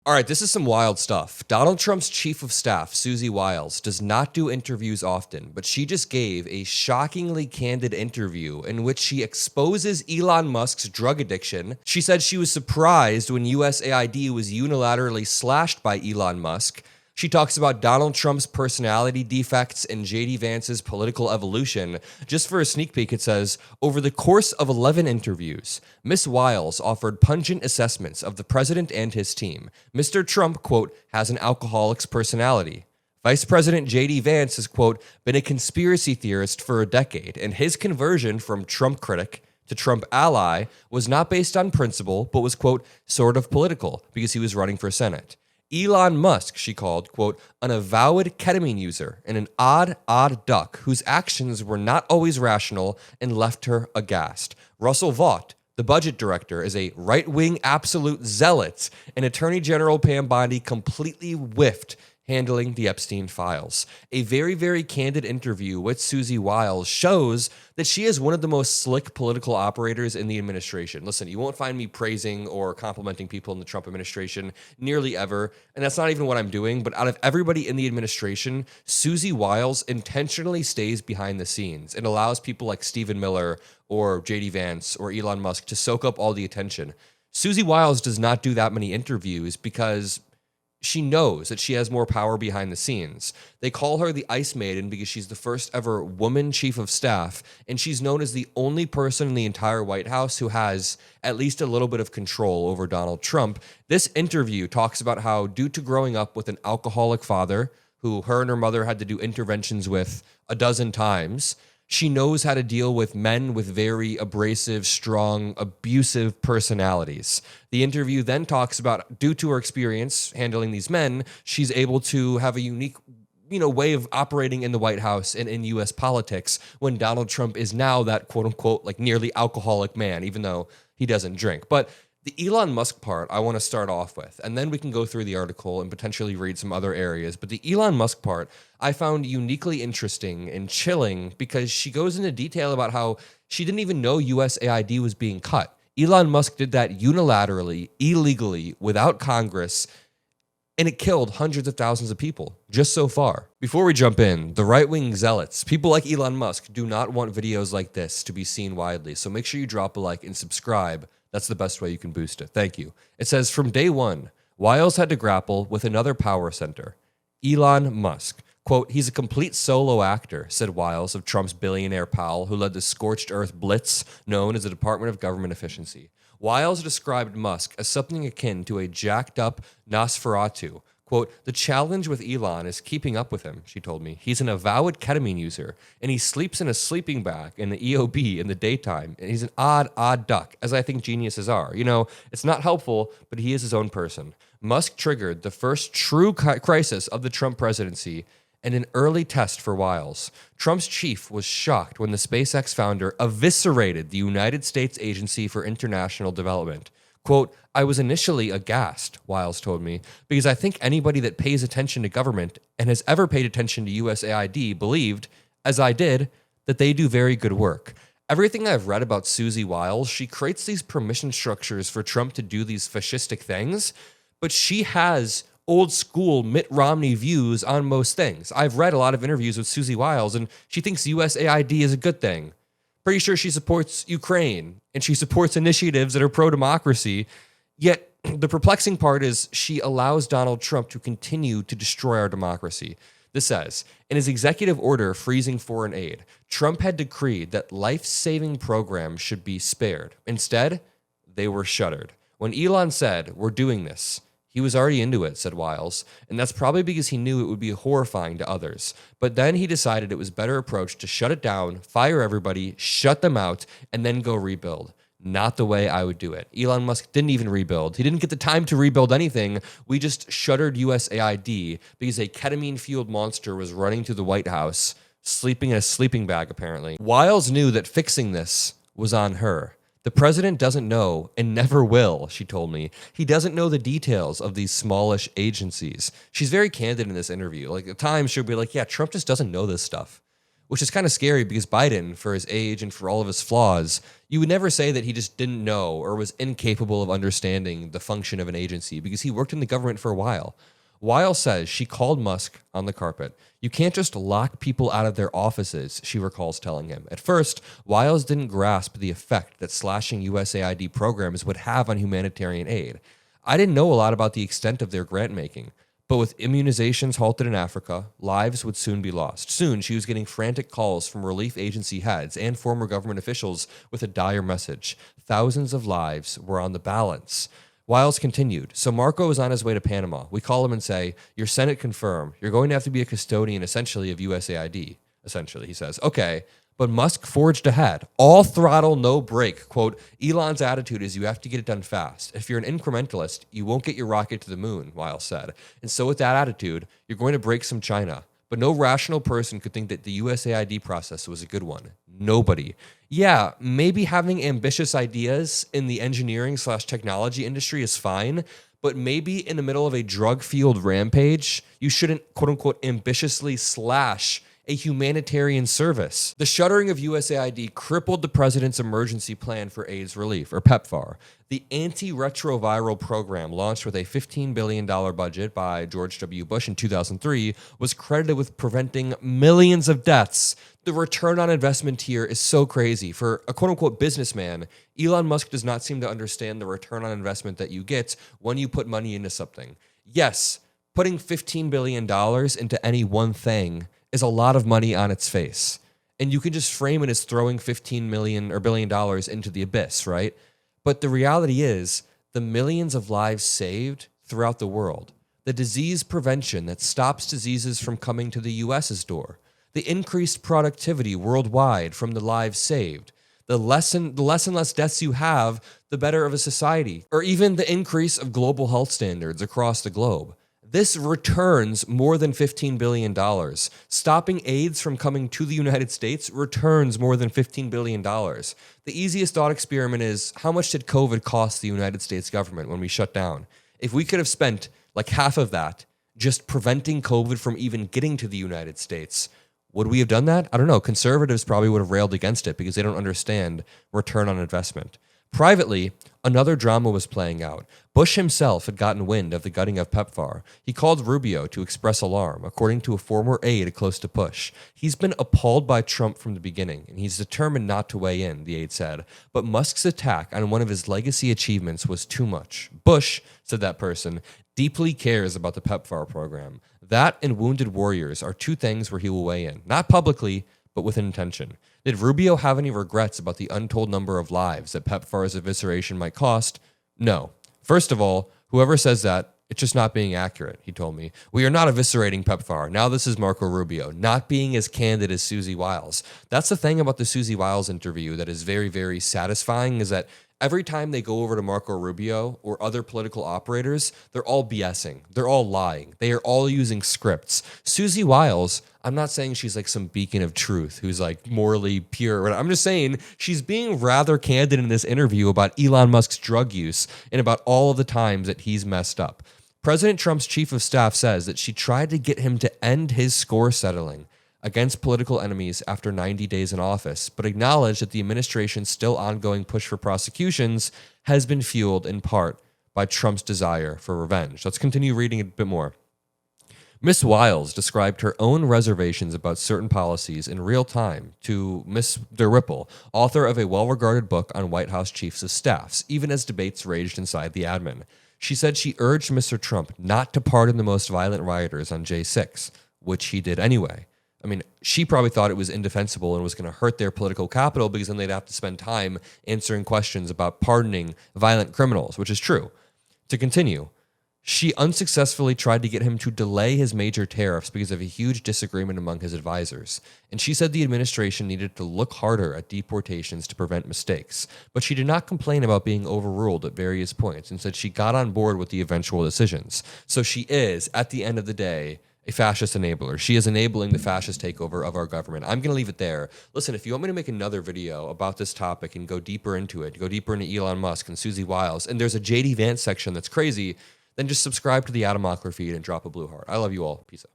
All right, this is some wild stuff. Donald Trump's chief of staff, Susie Wiles, does not do interviews often, but she just gave a shockingly candid interview in which she exposes Elon Musk's drug addiction. She said she was surprised when USAID was unilaterally slashed by Elon Musk. She talks about Donald Trump's personality defects and J.D. Vance's political evolution. Just for a sneak peek, it says, over the course of 11 interviews, Ms. Wiles offered pungent assessments of the president and his team. Mr. Trump, quote, has an alcoholic's personality. Vice President J.D. Vance has, quote, been a conspiracy theorist for a decade, and his conversion from Trump critic to Trump ally was not based on principle, but was, quote, sort of political, because he was running for Senate. Elon Musk, she called, quote, an avowed ketamine user and an odd duck whose actions were not always rational and left her aghast. Russell Vought, the budget director, is a right-wing absolute zealot, and Attorney General Pam Bondi completely whiffed handling the Epstein files. A very, very candid interview with Susie Wiles shows that she is one of the most slick political operators in the administration. Listen, you won't find me praising or complimenting people in the Trump administration nearly ever, and that's not even what I'm doing, but out of everybody in the administration, Susie Wiles intentionally stays behind the scenes and allows people like Stephen Miller or J.D. Vance or Elon Musk to soak up all the attention. Susie Wiles does not do that many interviews because she knows that she has more power behind the scenes. They call her the Ice Maiden because she's the first ever woman chief of staff, and she's known as the only person in the entire White House who has at least a little bit of control over Donald Trump. This interview talks about how, due to growing up with an alcoholic father, who her and her mother had to do interventions with a dozen times, she knows how to deal with men with very abrasive, strong, abusive personalities. The interview then talks about, due to her experience handling these men, she's able to have a unique, way of operating in the White House and in U.S. politics when Donald Trump is now that quote-unquote like nearly alcoholic man, even though he doesn't drink. But the Elon Musk part I want to start off with, and then we can go through the article and potentially read some other areas. But the Elon Musk part I found uniquely interesting and chilling because she goes into detail about how she didn't even know USAID was being cut. Elon Musk did that unilaterally, illegally, without Congress, and it killed hundreds of thousands of people just so far. Before we jump in, the right-wing zealots, people like Elon Musk, do not want videos like this to be seen widely. So make sure you drop a like and subscribe. That's the best way you can boost it. Thank you. It says, from day one, Wiles had to grapple with another power center, Elon Musk. Quote, he's a complete solo actor, said Wiles of Trump's billionaire pal who led the scorched earth blitz known as the Department of Government Efficiency. Wiles described Musk as something akin to a jacked up Nosferatu. Quote, the challenge with Elon is keeping up with him, she told me. He's an avowed ketamine user, and he sleeps in a sleeping bag in the EOB in the daytime, and he's an odd duck, as I think geniuses are. It's not helpful, but he is his own person. Musk triggered the first true crisis of the Trump presidency and an early test for Wiles. Trump's chief was shocked when the SpaceX founder eviscerated the United States Agency for International Development. Quote, I was initially aghast, Wiles told me, because I think anybody that pays attention to government and has ever paid attention to USAID believed, as I did, that they do very good work. Everything I've read about Susie Wiles, she creates these permission structures for Trump to do these fascistic things, but she has old school Mitt Romney views on most things. I've read a lot of interviews with Susie Wiles, and she thinks USAID is a good thing. Pretty sure she supports Ukraine, and she supports initiatives that are pro-democracy. Yet, the perplexing part is she allows Donald Trump to continue to destroy our democracy. This says, in his executive order freezing foreign aid, Trump had decreed that life-saving programs should be spared. Instead, they were shuttered. When Elon said, we're doing this, he was already into it, said Wiles, and that's probably because he knew it would be horrifying to others. But then he decided it was a better approach to shut it down, fire everybody, shut them out, and then go rebuild. Not the way I would do it. Elon Musk didn't even rebuild. He didn't get the time to rebuild anything. We just shuttered USAID because a ketamine-fueled monster was running through the White House, sleeping in a sleeping bag, apparently. Wiles knew that fixing this was on her. The president doesn't know and never will, she told me. He doesn't know the details of these smallish agencies. She's very candid in this interview. Like, at times she'll be like, yeah, Trump just doesn't know this stuff. which is kind of scary because Biden, for his age and for all of his flaws, you would never say that he just didn't know or was incapable of understanding the function of an agency because he worked in the government for a while. Wiles says she called Musk on the carpet. You can't just lock people out of their offices, she recalls telling him. At first, Wiles didn't grasp the effect that slashing USAID programs would have on humanitarian aid. I didn't know a lot about the extent of their grant making, but with immunizations halted in Africa, lives would soon be lost. Soon, she was getting frantic calls from relief agency heads and former government officials with a dire message. Thousands of lives were on the balance. Wiles continued, so Marco is on his way to Panama. We call him and say, your Senate confirmed. You're going to have to be a custodian, essentially, of USAID. Essentially, he says. Okay, but Musk forged ahead. All throttle, no brake. Quote, Elon's attitude is you have to get it done fast. If you're an incrementalist, you won't get your rocket to the moon, Wiles said. And so with that attitude, you're going to break some China. But no rational person could think that the USAID process was a good one. Nobody. Yeah, maybe having ambitious ideas in the engineering/technology industry is fine, but maybe in the middle of a drug-fueled rampage, you shouldn't, quote-unquote, ambitiously slash a humanitarian service. The shuttering of USAID crippled the president's emergency plan for AIDS relief, or PEPFAR. The antiretroviral program, launched with a $15 billion budget by George W. Bush in 2003, was credited with preventing millions of deaths. The return on investment here is so crazy. For a quote-unquote businessman, Elon Musk does not seem to understand the return on investment that you get when you put money into something. Yes, putting $15 billion into any one thing is a lot of money on its face. And you can just frame it as throwing $15 million or $1 billion into the abyss, right? But the reality is the millions of lives saved throughout the world, the disease prevention that stops diseases from coming to the US's door, the increased productivity worldwide from the lives saved, the less and less deaths you have, the better of a society, or even the increase of global health standards across the globe. This returns more than $15 billion. Stopping AIDS from coming to the United States returns more than $15 billion. The easiest thought experiment is, how much did COVID cost the United States government when we shut down? If we could have spent like half of that just preventing COVID from even getting to the United States, would we have done that? I don't know. Conservatives probably would have railed against it because they don't understand return on investment. Privately, another drama was playing out. Bush himself had gotten wind of the gutting of PEPFAR. He called Rubio to express alarm, according to a former aide close to Bush. He's been appalled by Trump from the beginning, and he's determined not to weigh in, the aide said. But Musk's attack on one of his legacy achievements was too much. Bush, said that person, deeply cares about the PEPFAR program. That and wounded warriors are two things where he will weigh in. Not publicly, but with intention. Did Rubio have any regrets about the untold number of lives that PEPFAR's evisceration might cost? No. First of all, whoever says that, it's just not being accurate, he told me. We are not eviscerating PEPFAR. Now this is Marco Rubio, not being as candid as Susie Wiles. That's the thing about the Susie Wiles interview that is very, very satisfying, is that every time they go over to Marco Rubio or other political operators, they're all BSing. They're all lying. They are all using scripts. Susie Wiles, I'm not saying she's like some beacon of truth who's like morally pure. I'm just saying she's being rather candid in this interview about Elon Musk's drug use and about all of the times that he's messed up. President Trump's chief of staff says that she tried to get him to end his score settling against political enemies after 90 days in office, but acknowledged that the administration's still ongoing push for prosecutions has been fueled in part by Trump's desire for revenge. Let's continue reading a bit more. Miss Wiles described her own reservations about certain policies in real time to Mr. Whipple, author of a well-regarded book on White House chiefs of staffs, even as debates raged inside the admin. She said she urged Mr. Trump not to pardon the most violent rioters on J6, which he did anyway. I mean, she probably thought it was indefensible and was going to hurt their political capital because then they'd have to spend time answering questions about pardoning violent criminals, which is true. To continue, she unsuccessfully tried to get him to delay his major tariffs because of a huge disagreement among his advisors. And she said the administration needed to look harder at deportations to prevent mistakes. But she did not complain about being overruled at various points and said she got on board with the eventual decisions. So she is, at the end of the day, a fascist enabler. She is enabling the fascist takeover of our government. I'm going to leave it there. Listen, if you want me to make another video about this topic and go deeper into it, go deeper into Elon Musk and Susie Wiles, and there's a JD Vance section that's crazy, then just subscribe to the Adam Mockler feed and drop a blue heart. I love you all. Peace out.